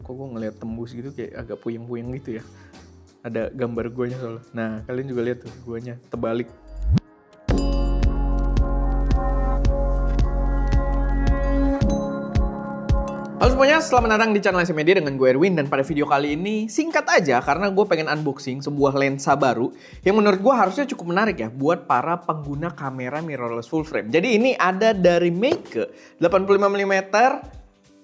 kok gue ngeliat tembus gitu kayak agak puyeng-puyeng gitu ya. Ada gambar guanya soalnya. Nah, kalian juga lihat tuh guanya terbalik. Halo semuanya, selamat datang di channel SM Media dengan gue Erwin. Dan pada video kali ini singkat aja karena gue pengen unboxing sebuah lensa baru yang menurut gue harusnya cukup menarik ya buat para pengguna kamera mirrorless full frame. Jadi ini ada dari Meike 85mm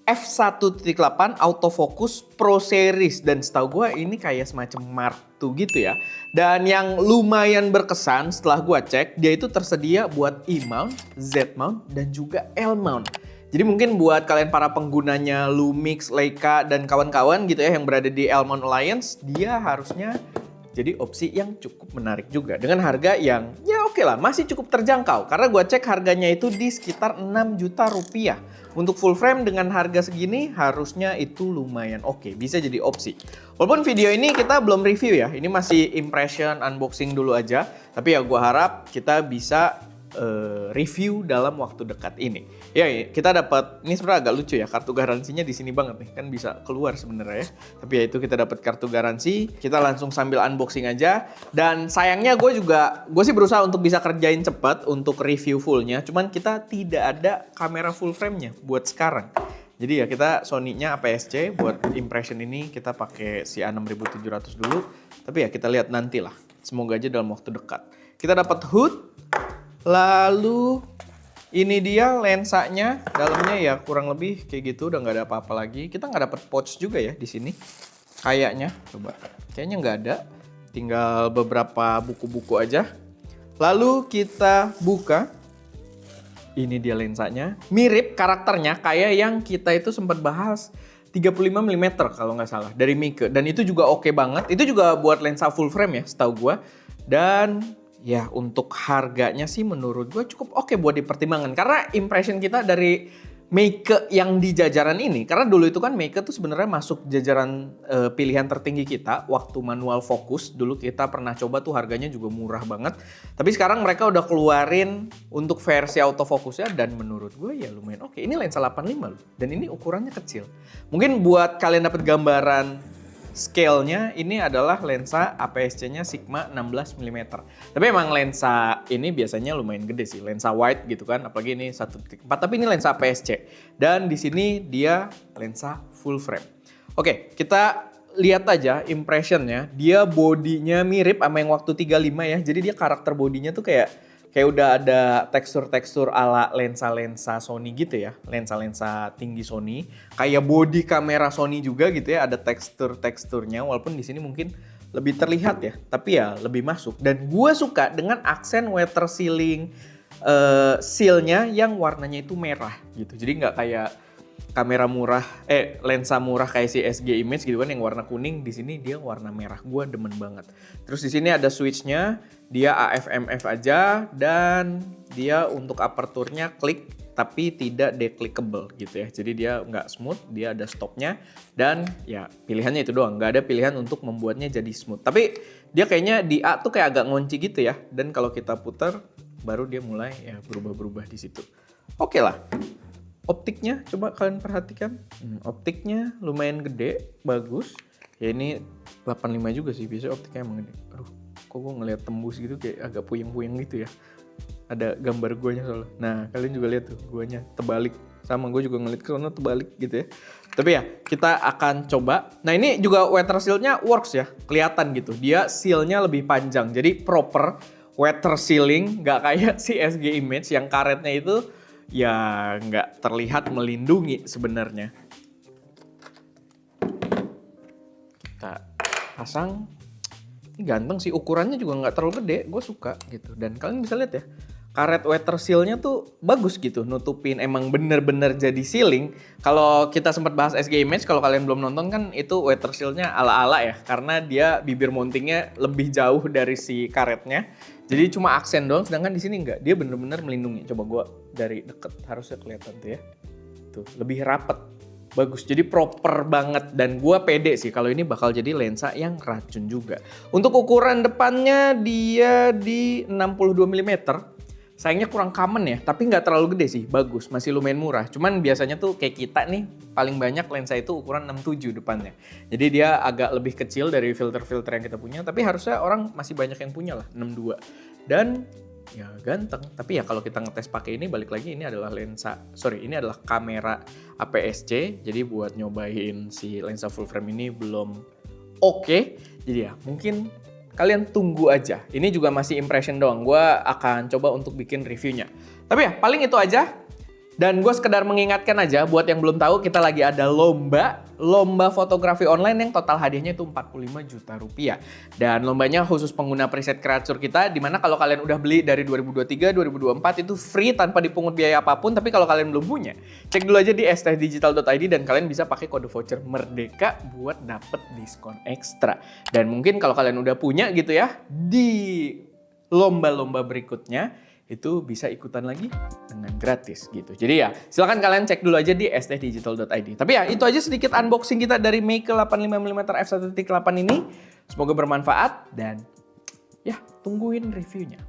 f1.8 autofocus Pro Series, dan setahu gue ini kayak semacam Mark II gitu ya. Dan yang lumayan berkesan setelah gue cek, dia itu tersedia buat E-mount, Z-mount, dan juga L-mount. Jadi mungkin buat kalian para penggunanya Lumix, Leica, dan kawan-kawan gitu ya yang berada di L-mount Alliance, dia harusnya jadi opsi yang cukup menarik juga. Dengan harga yang ya oke lah, masih cukup terjangkau. Karena gue cek harganya itu di sekitar 6 juta rupiah. Untuk full frame dengan harga segini harusnya itu lumayan oke, bisa jadi opsi. Walaupun video ini kita belum review ya, ini masih impression, unboxing dulu aja. Tapi ya gue harap kita bisa review dalam waktu dekat ini. Ya, kita dapat, ini sebenarnya agak lucu ya, kartu garansinya di sini banget nih, kan bisa keluar sebenarnya ya. Tapi ya itu kita dapat kartu garansi, kita langsung sambil unboxing aja. Dan sayangnya gue sih berusaha untuk bisa kerjain cepat untuk review fullnya, cuman kita tidak ada kamera full frame-nya buat sekarang. Jadi ya kita Sony-nya APS-C, buat impression ini kita pakai si A6700 dulu. Tapi ya kita lihat nanti lah, semoga aja dalam waktu dekat. Kita dapat hood. Lalu ini dia lensanya, dalamnya ya kurang lebih kayak gitu, udah nggak ada apa-apa lagi. Kita nggak dapat pouch juga ya di sini, kayaknya. Coba, kayaknya nggak ada, tinggal beberapa buku-buku aja. Lalu kita buka, ini dia lensanya, mirip karakternya kayak yang kita itu sempat bahas 35mm kalau nggak salah dari Meike, dan itu juga oke banget. Itu juga buat lensa full frame ya, setahu gua. Dan ya untuk harganya sih menurut gue cukup oke buat dipertimbangkan. Karena impression kita dari Meike yang di jajaran ini, karena dulu itu kan Meike tuh sebenarnya masuk jajaran pilihan tertinggi kita waktu manual fokus. Dulu kita pernah coba tuh, harganya juga murah banget. Tapi sekarang mereka udah keluarin untuk versi autofokusnya, dan menurut gue ya lumayan oke. Ini lensa 85 loh, dan ini ukurannya kecil. Mungkin buat kalian dapat gambaran scale-nya, ini adalah lensa APS-C-nya Sigma 16mm. Tapi emang lensa ini biasanya lumayan gede sih, lensa wide gitu kan, apalagi ini 1.4, tapi ini lensa APS-C. Dan di sini dia lensa full frame. Oke, kita lihat aja impression-nya. Dia bodinya mirip sama yang waktu 35 ya. Jadi dia karakter bodinya tuh kayak udah ada tekstur-tekstur ala lensa-lensa Sony gitu ya. Lensa-lensa tinggi Sony. Kayak body kamera Sony juga gitu ya. Ada tekstur-teksturnya. Walaupun di sini mungkin lebih terlihat ya. Tapi ya lebih masuk. Dan gue suka dengan aksen water sealing seal-nya yang warnanya itu merah gitu. Jadi nggak kayak kamera murah, lensa murah kayak si SG Image gitu kan yang warna kuning. Di sini dia warna merah, gue demen banget. Terus di sini ada switch-nya, dia AF/MF aja, dan dia untuk aperturnya klik tapi tidak declickable gitu ya. Jadi dia nggak smooth, dia ada stopnya, dan ya pilihannya itu doang. Nggak ada pilihan untuk membuatnya jadi smooth. Tapi dia kayaknya di A tuh kayak agak ngunci gitu ya. Dan kalau kita putar, baru dia mulai ya berubah-berubah di situ. Oke lah. Optiknya coba kalian perhatikan. Optiknya lumayan gede, bagus. Ya ini 85 juga sih, biasanya optiknya emang gede. Aduh, kok gue ngeliat tembus gitu kayak agak puyeng-puyeng gitu ya. Ada gambar guanya soalnya. Nah, kalian juga lihat tuh guanya terbalik. Sama gue juga ngeliat ke sana terbalik gitu ya. Tapi ya, kita akan coba. Nah, ini juga water seal-nya works ya. Kelihatan gitu. Dia seal-nya lebih panjang. Jadi proper water sealing, nggak kayak si SG Image yang karetnya itu ya nggak terlihat melindungi sebenarnya. Kita pasang. Ini ganteng sih, ukurannya juga nggak terlalu gede, gue suka gitu. Dan kalian bisa lihat ya, karet water seal-nya tuh bagus gitu, nutupin, emang bener-bener jadi sealing. Kalau kita sempat bahas SG Image, kalau kalian belum nonton kan itu water seal-nya ala-ala ya, karena dia bibir mountingnya lebih jauh dari si karetnya. Jadi cuma aksen doang, sedangkan di sini enggak, dia bener-bener melindungi. Coba gue dari deket harusnya kelihatan tuh ya, tuh lebih rapet. Bagus, jadi proper banget, dan gue pede sih kalau ini bakal jadi lensa yang racun juga. Untuk ukuran depannya dia di 62mm, Sayangnya kurang common ya, tapi nggak terlalu gede sih, bagus, masih lumayan murah. Cuman biasanya tuh kayak kita nih, paling banyak lensa itu ukuran 67 depannya. Jadi dia agak lebih kecil dari filter-filter yang kita punya, tapi harusnya orang masih banyak yang punya lah, 62. Dan ya ganteng, tapi ya kalau kita ngetes pakai ini, balik lagi ini adalah ini adalah kamera APS-C, jadi buat nyobain si lensa full frame ini belum oke. Jadi ya mungkin kalian tunggu aja. Ini juga masih impression doang. Gue akan coba untuk bikin reviewnya. Tapi ya, paling itu aja. Dan gue sekedar mengingatkan aja, buat yang belum tahu, kita lagi ada lomba fotografi online yang total hadiahnya itu 45 juta rupiah. Dan lombanya khusus pengguna preset kreator kita, dimana kalau kalian udah beli dari 2023, 2024 itu free tanpa dipungut biaya apapun. Tapi kalau kalian belum punya, cek dulu aja di stdigital.id dan kalian bisa pakai kode voucher Merdeka buat dapet diskon ekstra. Dan mungkin kalau kalian udah punya gitu ya, di lomba-lomba berikutnya, itu bisa ikutan lagi dengan gratis gitu. Jadi ya silahkan kalian cek dulu aja di stdigital.id. Tapi ya itu aja sedikit unboxing kita dari Meike 85mm f1.8 ini. Semoga bermanfaat dan ya tungguin reviewnya.